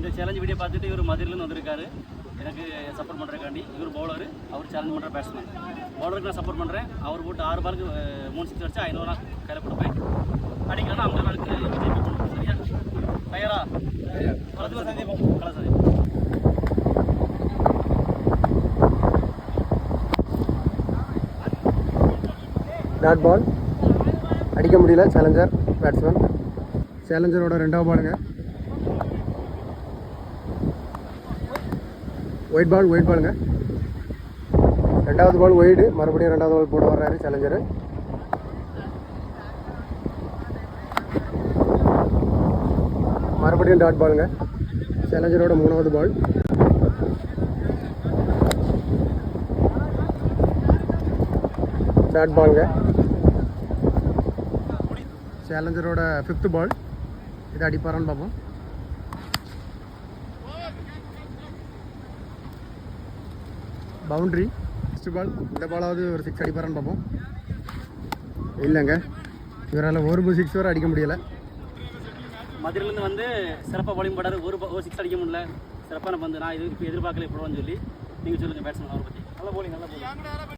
இந்த challenge video பார்த்துட்டு இவர் மதுரையிலேருந்து வந்திருக்காரு எனக்கு சப்போர்ட் பண்ணுறக்காண்டி. இவர் பவுலர், அவர் சேலஞ்ச் பண்ணுற பேட்ஸ்மேன். பவுலருக்கு நான் சப்போர்ட் பண்ணுறேன். அவர் போட்டு 6 பாலுக்கு 3 6 அடிச்சு 500 ரூபா கையில் கொடுப்பேன். அடிக்கலாம் 50 நாளுக்கு விஜய் கொடுப்போம். சரியா? தயாரா? கலா சந்தீபம். டாட் பால் அடிக்க முடியல. Challenger batsman. சேலஞ்சரோட 2வது பாலுங்க. ஒயிட் பாலுங்க. 2வது பால் ஒயிடு. மறுபடியும் 2வது பால் போட வர்றாரு சேலஞ்சரு. மறுபடியும் டாட் பாலுங்க. சேலஞ்சரோட 3வது பால். டாட் பாலுங்க. சேலஞ்சரோட 5th பால். இது அடிப்பாரான்னு பார்ப்போம். பவுண்ட்ரி. 6th பால். இந்த பாலாவது ஒரு 6 அடிப்பாரான்னு பார்ப்போம். இல்லைங்க, இவரால் ஒரு 6 வரை அடிக்க முடியலை. மதுரையிலேருந்து வந்து சிறப்பாக பவுலிங் போடாரு. ஒரு 6 அடிக்க முடியல. சிறப்பான பந்து. நான் இப்போ எதிர்பார்க்கல இப்போன்னு சொல்லி நீங்கள் சொல்லுங்கள் பேட்ஸ்மேன் அவரை பற்றி. நல்ல போலிங்.